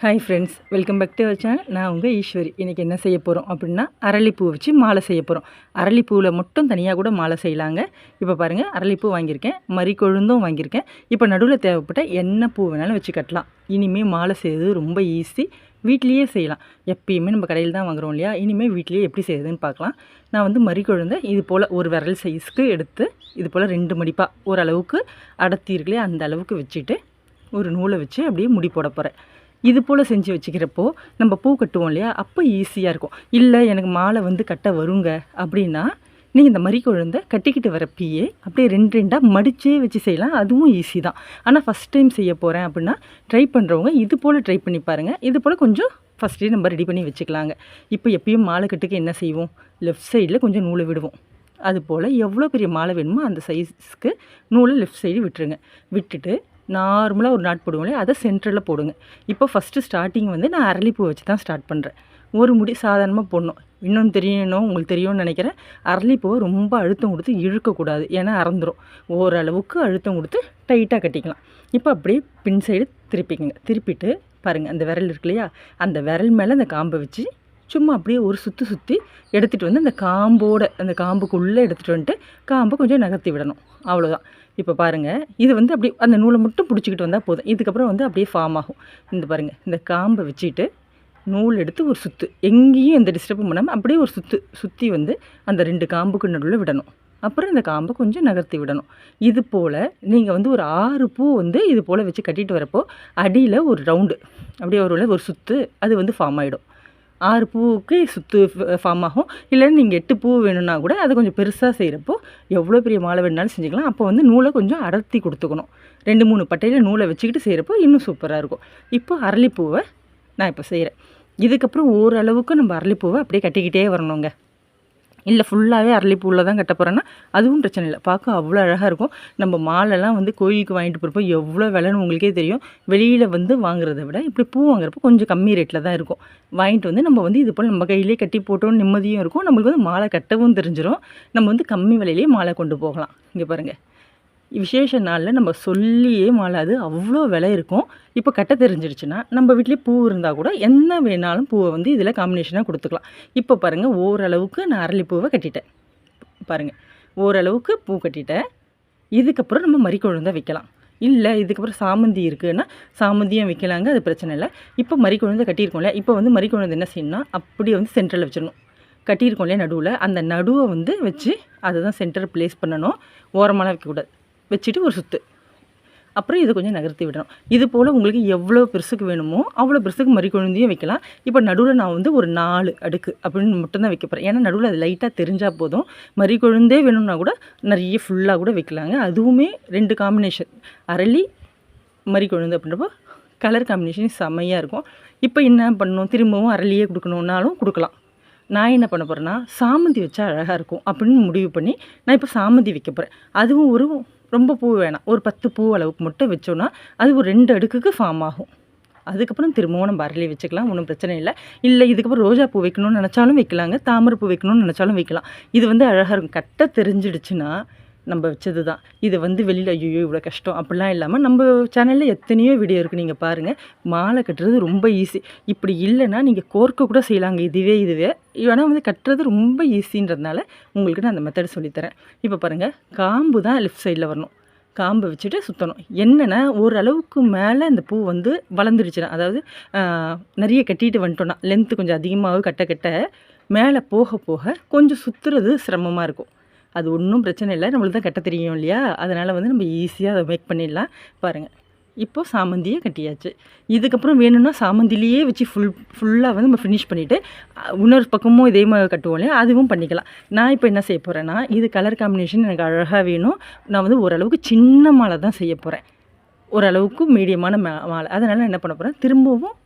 Hi friends, welcome back to our channel. நான் உங்கள் ஈஸ்வரி. இன்றைக்கி என்ன செய்ய போகிறோம் அப்படின்னா, அரளிப்பூ வச்சு மாலை செய்ய போகிறோம். அரளிப்பூவில் மட்டும் தனியாக கூட மாலை செய்யலாங்க. இப்போ பாருங்கள், அரளிப்பூ வாங்கியிருக்கேன், மறிக்கொழுந்தும் வாங்கியிருக்கேன். இப்போ நடுவில் தேவைப்பட்ட என்ன பூ வேணாலும் வச்சு கட்டலாம். இனிமேல் மாலை செய்கிறது ரொம்ப ஈஸி, வீட்லேயே செய்யலாம். எப்பயுமே நம்ம கடையில் தான் வாங்குகிறோம் இல்லையா, இனிமேல் வீட்லேயே எப்படி செய்யுதுன்னு பார்க்கலாம். நான் வந்து மறிக்கொழுந்தை இது போல் ஒரு விரல் சைஸ்க்கு எடுத்து இது போல் 2 மடிப்பாக ஓரளவுக்கு அடர்த்தி இருக்குல்லையே அந்த அளவுக்கு வச்சுட்டு ஒரு நூலை வச்சு அப்படியே முடி போட போகிறேன். இது போல் செஞ்சு வச்சுக்கிறப்போ நம்ம பூ கட்டுவோம் இல்லையா, அப்போ ஈஸியாக இருக்கும். இல்லை எனக்கு மாலை வந்து கட்ட வருங்க அப்படின்னா நீங்கள் இந்த மறிக்கொழுந்தை கட்டிக்கிட்டு வரப்பயே அப்படியே 2 மடிச்சே வச்சு செய்யலாம். அதுவும் ஈஸி தான். ஆனால் ஃபஸ்ட் டைம் செய்ய போகிறேன் அப்படின்னா ட்ரை பண்ணுறவங்க இது போல் ட்ரை பண்ணி பாருங்கள். இது போல் கொஞ்சம் ஃபஸ்ட்டே நம்ம ரெடி பண்ணி வச்சுக்கலாங்க. இப்போ எப்பயும் மாலை கட்டுக்கு என்ன செய்வோம், லெஃப்ட் சைடில் கொஞ்சம் நூலை விடுவோம். அதுபோல் எவ்வளோ பெரிய மாலை வேணுமோ அந்த சைஸ்க்கு நூலை லெஃப்ட் சைடு விட்டுருங்க. விட்டுட்டு நார்மலாக ஒரு நாட் போடுவோம் இல்லையா, அதை சென்டரில் போடுங்க. இப்போ ஃபஸ்ட்டு ஸ்டார்டிங் வந்து நான் அரளிப்பூ வச்சு தான் ஸ்டார்ட் பண்ணுறேன். ஒரு முடி சாதாரணமாக போடணும். இன்னொன்று தெரியணும், உங்களுக்கு தெரியும்னு நினைக்கிறேன், அரளிப்பூவை ரொம்ப அழுத்தம் கொடுத்து இழுக்கக்கூடாது, ஏன்னா அறந்துடும். ஓரளவுக்கு அழுத்தம் கொடுத்து டைட்டாக கட்டிக்கலாம். இப்போ அப்படியே பின் சைடு திருப்பிக்கங்க. திருப்பிட்டு பாருங்கள், அந்த விரல் இருக்கு இல்லையா, அந்த விரல் மேலே அந்த காம்பை வச்சு சும்மா அப்படியே ஒரு சுற்றி எடுத்துகிட்டு வந்து அந்த காம்புக்குள்ளே எடுத்துகிட்டு வந்துட்டு காம்பை கொஞ்சம் நகர்த்தி விடணும். அவ்வளோதான். இப்போ பாருங்கள், இது வந்து அப்படி அந்த நூலை மட்டும் பிடிச்சிக்கிட்டு வந்தால் போதும். இதுக்கப்புறம் வந்து அப்படியே ஃபார்ம் ஆகும். இந்த பாருங்கள், இந்த காம்பை வச்சுட்டு நூல் எடுத்து ஒரு சுற்று, எங்கேயும் எந்த டிஸ்டர்பும் பண்ணாமல் அப்படியே ஒரு சுற்றி வந்து அந்த 2 காம்புக்கு நடுவில் விடணும். அப்புறம் இந்த காம்பை கொஞ்சம் நகர்த்தி விடணும். இது போல் நீங்கள் வந்து ஒரு 6 பூ வந்து இது போல் வச்சு கட்டிட்டு வரப்போ அடியில் ஒரு ரவுண்டு அப்படியே ஒரு சுற்று அது வந்து ஃபார்ம் ஆகிடும். 6 பூவுக்கு சுற்று ஃபார்ம் ஆகும். இல்லைன்னா நீங்கள் 8 பூ வேணும்னா கூட அதை கொஞ்சம் பெருசாக செய்கிறப்போ எவ்வளோ பெரிய மாலை வேணுனாலும் செஞ்சுக்கலாம். அப்போ வந்து நூலை கொஞ்சம் அடர்த்தி கொடுத்துக்கணும். 2-3 பட்டையில் நூலை வச்சுக்கிட்டு செய்கிறப்போ இன்னும் சூப்பராக இருக்கும். இப்போ அரளிப்பூவை நான் இப்போ செய்கிறேன். இதுக்கப்புறம் ஓரளவுக்கு நம்ம அரளிப்பூவை அப்படியே கட்டிக்கிட்டே வரணுங்க. இல்லை ஃபுல்லாகவே அரளிப்பூவில் தான் கட்ட போகிறேன்னா அதுவும் பிரச்சனை இல்லை. பார்க்க அவ்வளோ அழகாக இருக்கும். நம்ம மாலைலாம் வந்து கோயிலுக்கு வாங்கிட்டு போகிறப்போ எவ்வளோ விலைன்னு உங்களுக்கே தெரியும். வெளியில் வந்து வாங்குறத விட இப்படி பூ வாங்குறப்போ கொஞ்சம் கம்மி ரேட்டில் தான் இருக்கும். வாங்கிட்டு வந்து நம்ம வந்து இது போல் நம்ம கையிலே கட்டி போட்டோம், நிம்மதியும் இருக்கும். நம்மளுக்கு வந்து மாலை கட்டவும் தெரிஞ்சிடும். நம்ம வந்து கம்மி விலையிலேயே மாலை கொண்டு போகலாம். இங்கே பாருங்கள், விசேஷ நாளில் நம்ம சொல்லியே மாலாது அவ்வளோ விலை இருக்கும். இப்போ கட்ட தெரிஞ்சிடுச்சுன்னா நம்ம வீட்லேயே பூ இருந்தால் கூட என்ன வேணாலும் பூவை வந்து இதில் காம்பினேஷனாக கொடுத்துக்கலாம். இப்போ பாருங்கள், ஓரளவுக்கு நான் அரளிப்பூவை கட்டிட்டேன். பாருங்கள், ஓரளவுக்கு பூ கட்டிட்டேன். இதுக்கப்புறம் நம்ம மறிக்கொழுந்தை வைக்கலாம். இல்லை இதுக்கப்புறம் சாமந்தி இருக்குதுன்னா சாமந்தியும் வைக்கலாங்க, அது பிரச்சனை இல்லை. இப்போ மறிக்கொழுந்தை கட்டியிருக்கோம் இல்லையா, இப்போ வந்து மறிக்கொழுந்தை என்ன செய்யணும்னா அப்படியே வந்து சென்டரில் வச்சிடணும். கட்டியிருக்கோம் இல்லையா நடுவில், அந்த நடுவை வந்து வச்சு அதை தான் சென்டர் ப்ளேஸ் பண்ணணும். ஓரமாலாம் வைக்கக்கூடாது. வச்சுட்டு ஒரு சுற்று, அப்புறம் இதை கொஞ்சம் நகர்த்தி விடணும். இது போல் உங்களுக்கு எவ்வளோ பெருசுக்கு வேணுமோ அவ்வளோ பெருசுக்கு மறிக்கொழுந்தையும் வைக்கலாம். இப்போ நடுவில் நான் வந்து ஒரு 4 அடுக்கு அப்படின்னு மட்டும்தான் வைக்க போகிறேன். ஏன்னா நடுவில் அது லைட்டாக தெரிஞ்சால் போதும். மறிக்கொழுந்தே வேணும்னா கூட நிறைய ஃபுல்லாக கூட வைக்கலாங்க. அதுவுமே 2 காம்பினேஷன், அரளி மறிக்கொழுந்து அப்படின்றப்போ கலர் காம்பினேஷன் செம்மையாக இருக்கும். இப்போ என்ன பண்ணணும், திரும்பவும் அரளியே கொடுக்கணுன்னாலும் கொடுக்கலாம். நான் என்ன பண்ண போகிறேன்னா சாமந்தி வச்சா அழகாக இருக்கும் அப்படின்னு முடிவு பண்ணி நான் இப்போ சாமந்தி வைக்க போகிறேன். அதுவும் ரொம்ப பூ வேணாம், ஒரு 10 பூ அளவுக்கு மட்டும் வச்சோன்னா அது ஒரு 2 அடுக்குக்கு ஃபார்ம் ஆகும். அதுக்கப்புறம் திரும்பவும் நம்ம அரளி வச்சுக்கலாம், ஒன்றும் பிரச்சனை இல்லை. இல்லை இதுக்கப்புறம் ரோஜா பூ வைக்கணும்னு நினச்சாலும் வைக்கலாங்க, தாமரை பூ வைக்கணும்னு நினச்சாலும் வைக்கலாம். இது வந்து அழகாக இருக்கும். கட்ட தெரிஞ்சிடுச்சுன்னா நம்ம வச்சது தான். இதை வந்து வெளியில் ஐயோ இவ்வளோ கஷ்டம் அப்படிலாம் இல்லாமல் நம்ம சேனலில் எத்தனையோ வீடியோ இருக்குது, நீங்கள் பாருங்கள். மாலை கட்டுறது ரொம்ப ஈஸி. இப்படி இல்லைன்னா நீங்கள் கோர்க்க கூட செய்யலாங்க. இதுவே ஆனால் வந்து கட்டுறது ரொம்ப ஈஸின்றதுனால உங்களுக்கு நான் அந்த மெத்தட் சொல்லித்தரேன். இப்போ பாருங்கள், காம்பு தான் லெஃப்ட் சைடில் வரணும். காம்பை வச்சுட்டு சுற்றணும். என்னென்னா ஓரளவுக்கு மேலே இந்த பூ வந்து வளர்ந்துடுச்சுன்னா, அதாவது நிறைய கட்டிட்டு வந்துட்டோன்னா லென்த்து கொஞ்சம் அதிகமாக கட்ட மேலே போக போக கொஞ்சம் சுற்றுறது சிரமமாக இருக்கும். அது ஒன்றும் பிரச்சனை இல்லை, நம்மளுக்கு தான் கட்ட தெரியும் இல்லையா, அதனால் வந்து நம்ம ஈஸியாக அதை மேக் பண்ணிடலாம். பாருங்கள், இப்போது சாமந்தியை கட்டியாச்சு. இதுக்கப்புறம் வேணும்னா சாமந்திலேயே வச்சு ஃபுல்லாக வந்து நம்ம ஃபினிஷ் பண்ணிவிட்டு இன்னொரு பக்கமும் இதே மாதிரி கட்டுவோம் இல்லையா, அதுவும் பண்ணிக்கலாம். நான் இப்போ என்ன செய்ய போகிறேன்னா, இது கலர் காம்பினேஷன் எனக்கு அழகாக வேணும். நான் வந்து ஓரளவுக்கு சின்ன மாலை தான் செய்ய போகிறேன், ஓரளவுக்கு மீடியமான மாலை. அதனால் என்ன பண்ண போகிறேன், திரும்பவும்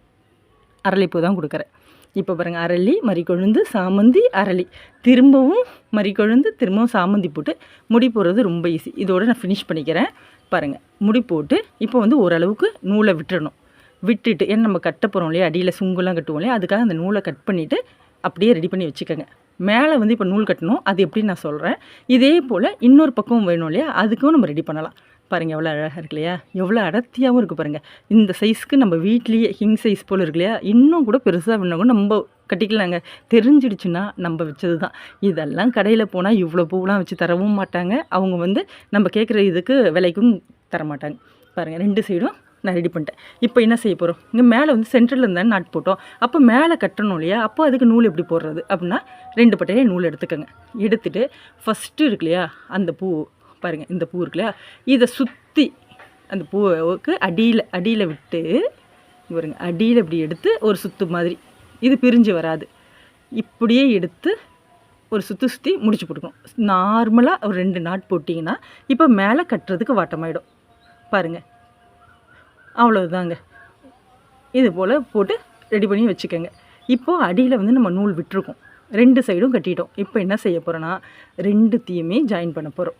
அரளிப்பூ தான் கொடுக்குறேன். இப்போ பாருங்கள், அரளி மறிக்கொழுந்து சாமந்தி அரளி, திரும்பவும் மறிக்கொழுந்து திரும்பவும் சாமந்தி போட்டு முடி போடுறது ரொம்ப ஈஸி. இதோடு நான் ஃபினிஷ் பண்ணிக்கிறேன். பாருங்கள், முடி போட்டு இப்போ வந்து ஓரளவுக்கு நூலை விட்டுறணும். விட்டுட்டு ஏன்னா நம்ம கட்ட போகிறோம் இல்லையா, அடியில் சுங்குலாம் கட்டுவோம் இல்லையா, அதுக்காக அந்த நூலை கட் பண்ணிவிட்டு அப்படியே ரெடி பண்ணி வச்சுக்கோங்க. மேலே வந்து இப்போ நூல் கட்டணும், அது எப்படி நான் சொல்கிறேன். இதே போல் இன்னொரு பக்கம் வேணும் இல்லையா, அதுக்கும் நம்ம ரெடி பண்ணலாம். பாருங்கள் எவ்வளோ அழகாக இருக்கு இல்லையா, எவ்வளோ அடர்த்தியாகவும் இருக்குது பாருங்கள். இந்த சைஸ்க்கு நம்ம வீட்லேயே கிங் சைஸ் போல் இருக்கு இல்லையா, இன்னும் கூட பெருசாக வேணா கூட நம்ம கட்டிக்கலாங்க. தெரிஞ்சிடுச்சுன்னா நம்ம வச்சது தான். இதெல்லாம் கடையில் போனால் இவ்வளோ பூவெலாம் வச்சு தரவும் மாட்டாங்க. அவங்க வந்து நம்ம கேட்குற இதுக்கு விலைக்கும் தரமாட்டாங்க. பாருங்கள் 2 சைடும் நான் ரெடி பண்ணிட்டேன். இப்போ என்ன செய்ய போகிறோம், இங்கே மேலே வந்து சென்டரில் இருந்தால் நாட் போட்டோம். அப்போ மேலே கட்டணும் இல்லையா, அப்போ அதுக்கு நூல் எப்படி போடுறது அப்படின்னா 2 பட்டையே நூல் எடுத்துக்கோங்க. எடுத்துகிட்டு ஃபஸ்ட்டு இருக்கு இல்லையா அந்த பூ பாருங்கள், இந்த பூ இருக்கு இல்லையா, இதை சுற்றி அந்த பூவுக்கு அடியில் விட்டு பாருங்க, அடியில் இப்படி எடுத்து ஒரு சுத்து மாதிரி, இது பிரிஞ்சு வராது, இப்படியே எடுத்து ஒரு சுற்றி முடிச்சு போட்டுக்கணும். நார்மலாக ஒரு 2 நாட் போட்டிங்கன்னா இப்போ மேலே கட்டுறதுக்கு வாட்டமாயிடும். பாருங்கள் அவ்வளோதாங்க. இது போல் போட்டு ரெடி பண்ணி வச்சுக்கோங்க. இப்போது அடியில் வந்து நம்ம நூல் விட்டுருக்கோம், 2 சைடும் கட்டிட்டோம். இப்போ என்ன செய்ய போகிறோன்னா 2த்தையுமே ஜாயின் பண்ண போகிறோம்.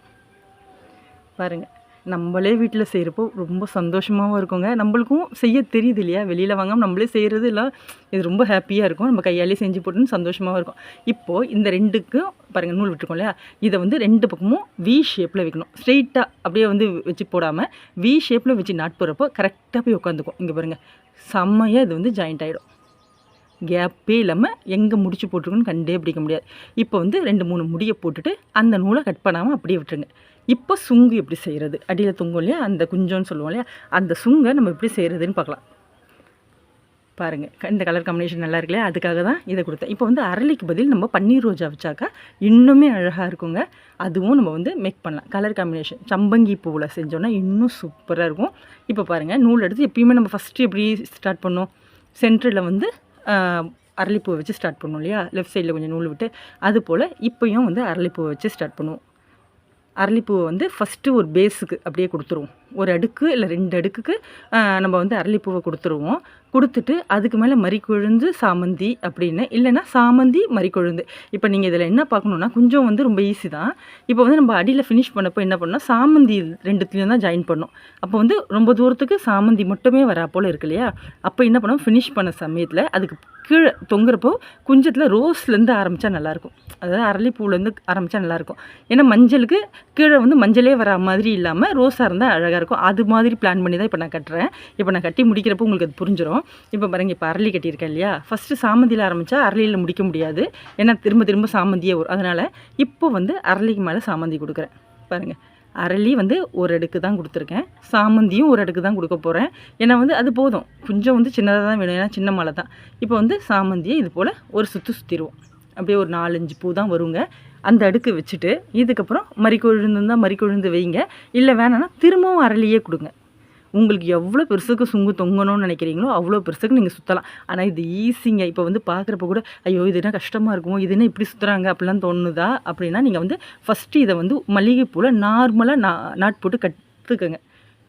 பாருங்கள், நம்மளே வீட்டில் செய்கிறப்போ ரொம்ப சந்தோஷமாகவும் இருக்குங்க. நம்மளுக்கும் செய்ய தெரியுது இல்லையா, வெளியில் வாங்காமல் நம்மளே செய்கிறது இல்லை, இது ரொம்ப ஹாப்பியாக இருக்கும். நம்ம கையாலே செஞ்சு போட்டுன்னு சந்தோஷமாகவும் இருக்கும். இப்போது இந்த 2க்கும் பாருங்கள் நூல் விட்டுருக்கோம் இல்லையா, இதை வந்து 2 பக்கமும் வி ஷேப்பில் வைக்கணும். ஸ்ட்ரெயிட்டாக அப்படியே வந்து வச்சு போடாமல் வி ஷேப்பில் வச்சு நாட் போடுறப்போ கரெக்டாக போய் உட்காந்துக்கும். இங்கே பாருங்கள் செம்மையாக இது வந்து ஜாயிண்ட் ஆகிடும். கேப்பே இல்லாமல் எங்கே முடிச்சு போட்டிருக்குன்னு கண்டே பிடிக்க முடியாது. இப்போ வந்து 2-3 முடியை போட்டுட்டு அந்த நூலை கட் பண்ணாமல் அப்படியே விட்டுருங்க. இப்போ சுங்கு எப்படி செய்கிறது, அடியில் தொங்கும் இல்லையா அந்த குஞ்சோன்னு சொல்லுவோம் இல்லையா, அந்த சுங்கை நம்ம எப்படி செய்கிறதுன்னு பார்க்கலாம். பாருங்கள், இந்த கலர் காம்பினேஷன் நல்லா இருக்கு இல்லையா, அதுக்காக தான் இதை கொடுத்தேன். இப்போ வந்து அரளிக்கு பதில் நம்ம பன்னீர் ரோஜா வச்சாக்கா இன்னுமே அழகாக இருக்குங்க. அதுவும் நம்ம வந்து மேக் பண்ணலாம். கலர் காம்பினேஷன் சம்பங்கி பூவில் செஞ்சோன்னா இன்னும் சூப்பராக இருக்கும். இப்போ பாருங்கள், நூல் எடுத்து எப்பயுமே நம்ம ஃபஸ்ட்டு எப்படி ஸ்டார்ட் பண்ணோம், சென்டரில் வந்து அரளிப்பூவை வச்சு ஸ்டார்ட் பண்ணுவோம் இல்லையா, லெஃப்ட் சைடில் கொஞ்சம் நூல் விட்டு, அது போல் இப்போயும் வந்து அரளிப்பூவை வச்சு ஸ்டார்ட் பண்ணுவோம். அரளிப்பூவை வந்து ஃபஸ்ட்டு ஒரு பேஸுக்கு அப்படியே கொடுத்துருவோம். ஒரு அடுக்கு இல்லை 2 அடுக்குக்கு நம்ம வந்து அரளிப்பூவை கொடுத்துருவோம். கொடுத்துட்டு அதுக்கு மேலே மறிக்கொழுந்து சாமந்தி அப்படின்னு, இல்லைன்னா சாமந்தி மறிக்கொழுந்து. இப்போ நீங்கள் இதில் என்ன பார்க்கணுன்னா கொஞ்சம் வந்து ரொம்ப ஈஸி தான். இப்போ வந்து நம்ம அடியில் ஃபினிஷ் பண்ணப்போ என்ன பண்ணோம், சாமந்தி 2த்துலேயும் தான் ஜாயின் பண்ணோம். அப்போ வந்து ரொம்ப தூரத்துக்கு சாமந்தி மட்டுமே வரா போல் இருக்கு இல்லையா, அப்போ என்ன பண்ணோம், ஃபினிஷ் பண்ண சமயத்தில் அதுக்கு கீழே தொங்குறப்போ குஞ்சத்தில் ரோஸ்லேருந்து ஆரம்பித்தா நல்லாயிருக்கும். அதாவது அரளிப்பூலேருந்து ஆரம்பித்தா நல்லாயிருக்கும். ஏன்னா மஞ்சளுக்கு கீழே வந்து மஞ்சளே வரா மாதிரி இல்லாமல் ரோஸாக இருந்தால் அழகாக இருக்கும். அது மாதிரி பிளான் பண்ணி தான் இப்போ நான் கட்டுறேன். இப்போ நான் கட்டி முடிக்கிறப்போ உங்களுக்கு அது புரிஞ்சிடும். இப்போ பாருங்க, இப்போ அரளி கட்டியிருக்கேன் இல்லையா, ஃபஸ்ட்டு சாமந்தியில் ஆரம்பித்தா அரளியில் முடிக்க முடியாது, ஏன்னா திரும்ப சாமந்தியே வரும். அதனால் இப்போ வந்து அரளிக்கு மேலே சாமந்தி கொடுக்குறேன். பாருங்கள், அரளி வந்து ஒரு அடுக்கு தான் கொடுத்துருக்கேன், சாமந்தியும் ஒரு அடுக்கு தான் கொடுக்க போகிறேன். ஏன்னா வந்து அது போதும், கொஞ்சம் வந்து சின்னதாக தான் வேணும், ஏன்னா சின்ன மாலை தான். இப்போ வந்து சாமந்தியை இது போல் ஒரு சுற்றிடுவோம். அப்படியே ஒரு 4-5 பூ தான் வருங்க. அந்த அடுக்கு வச்சுட்டு இதுக்கப்புறம் மறிக்கொழுந்து தான் மறிக்கொழுந்து வைங்க, இல்லை வேணான்னா திரும்பவும் அரளியே கொடுங்க. உங்களுக்கு எவ்வளோ பெருசுக்கு சுங்கு தொங்கணும்னு நினைக்கிறீங்களோ அவ்வளோ பெருசுக்கு நீங்கள் சுற்றலாம். ஆனால் இது ஈஸிங்க. இப்போ வந்து பார்க்குறப்ப கூட ஐயோ இது என்ன கஷ்டமாக இருக்கும், இது என்ன இப்படி சுற்றுறாங்க அப்படிலாம் தோணுதா அப்படின்னா, நீங்கள் வந்து ஃபஸ்ட்டு இதை வந்து மல்லிகைப்பூவில் நார்மலாக நாட் போட்டு கற்றுக்கங்க.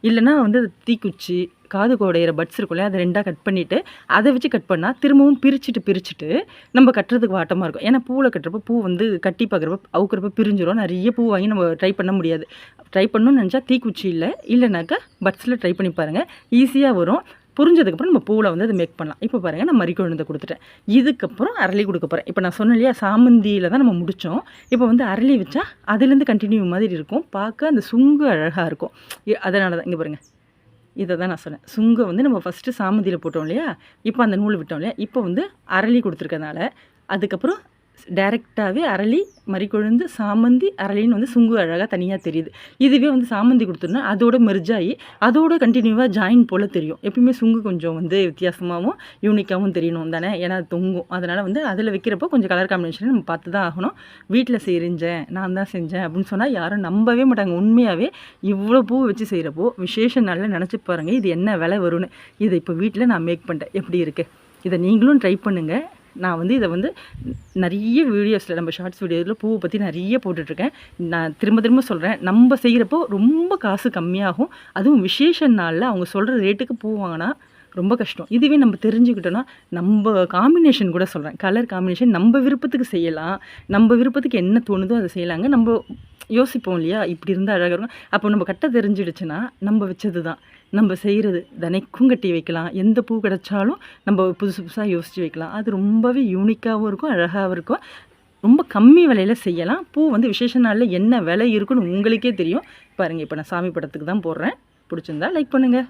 இல்லைனா வந்து தீக்குச்சி காது கோடையிற பட்ஸ் இருக்கும் இல்லையா, அதை 2ஆக கட் பண்ணிவிட்டு அதை வச்சு கட் பண்ணால் திரும்பவும் பிரிச்சுட்டு நம்ம கட்டுறதுக்கு வாட்டமாக இருக்கும். ஏன்னா பூவில் கட்டுறப்போ பூ வந்து கட்டி பார்க்குறப்ப அவுக்கிறப்ப பிரிஞ்சிடும். நிறைய பூ வாங்கி நம்ம ட்ரை பண்ண முடியாது. ட்ரை பண்ணணும்னு நினச்சா தீக்குச்சி இல்லைனாக்கா பட்ஸில் ட்ரை பண்ணி பாருங்கள், ஈஸியாக வரும். புரிஞ்சதுக்கப்புறம் நம்ம பூவில் வந்து அதை மேக் பண்ணலாம். இப்போ பாருங்கள், நான் மறிக்கொழுந்தை கொடுத்துட்டேன். இதுக்கப்புறம் அரளி கொடுக்க போகிறேன். இப்போ நான் சொன்னேன் இல்லையா, சாமந்தியில் தான் நம்ம முடித்தோம். இப்போ வந்து அரளி வச்சா அதுலேருந்து கண்டினியூ மாதிரி இருக்கும், பார்க்க அந்த சுங்கு அழகாக இருக்கும். அதனால தான் இங்கே பாருங்கள், இதை தான் நான் சொன்னேன். சுங்கை வந்து நம்ம ஃபஸ்ட்டு சாமந்தியில் போட்டோம் இல்லையா, இப்போ அந்த நூல் விட்டோம் இல்லையா, இப்போ வந்து அரளி கொடுத்துருக்கனால அதுக்கப்புறம் டைரெக்டாகவே அரளி மறிக்கொழுந்து சாமந்தி அரளின்னு வந்து சுங்கு அழகாக தனியாக தெரியுது. இதுவே வந்து சாமந்தி கொடுத்துருந்தா அதோட மெர்ஜாகி அதோட கண்டினியூவாக ஜாயின் போல் தெரியும். எப்பயுமே சுங்கு கொஞ்சம் வந்து வித்தியாசமாகவும் யூனிக்காகவும் தெரியணும் தானே, ஏன்னா அது தொங்கும். அதனால் வந்து அதில் வைக்கிறப்போ கொஞ்சம் கலர் காம்பினேஷன் நம்ம பார்த்து தான் ஆகணும். வீட்டில் செஞ்சேன், நான் தான் செஞ்சேன் அப்படின்னு சொன்னால் யாரும் நம்பவே மாட்டாங்க. உண்மையாகவே இவ்வளோ பூ வச்சு செய்கிறப்போ விசேஷ நாளில் நினச்சி பாருங்கள் இது என்ன விலை வரும்னு. இதை இப்போ வீட்டில் நான் மேக் பண்ணிட்டேன். எப்படி இருக்குது, இதை நீங்களும் ட்ரை பண்ணுங்கள். நான் வந்து இதை வந்து நிறைய வீடியோஸில் நம்ம ஷார்ட்ஸ் வீடியோவில் பூவை பற்றி நிறைய போட்டுட்ருக்கேன். நான் திரும்ப சொல்கிறேன், நம்ம செய்கிறப்போ ரொம்ப காசு கம்மியாகும். அதுவும் விசேஷ நாளில் அவங்க சொல்கிற ரேட்டுக்கு பூ வாங்கினா ரொம்ப கஷ்டம். இதுவே நம்ம தெரிஞ்சுக்கிட்டோன்னா நம்ம காம்பினேஷன் கூட சொல்கிறேன், கலர் காம்பினேஷன் நம்ம விருப்பத்துக்கு செய்யலாம். நம்ம விருப்பத்துக்கு என்ன தோணுதோ அதை செய்யலாங்க. நம்ம யோசிப்போம் இல்லையா, இப்படி இருந்தால் அழகாக இருக்கும். அப்போ நம்ம கட்ட தெரிஞ்சிடுச்சுன்னா நம்ம வச்சது தான் நம்ம செய்கிறது. தினைக்கும் கட்டி வைக்கலாம், எந்த பூ கிடச்சாலும் நம்ம புதுசாக யோசித்து வைக்கலாம். அது ரொம்பவே யூனிக்காகவும் இருக்கும், அழகாகவும் இருக்கும். ரொம்ப கம்மி விலையில் செய்யலாம். பூ வந்து விசேஷ நாளில் என்ன விலை இருக்குன்னு உங்களுக்கே தெரியும். பாருங்கள், இப்போ நான் சாமி படத்துக்கு தான் போடுறேன். பிடிச்சிருந்தா லைக் பண்ணுங்கள்.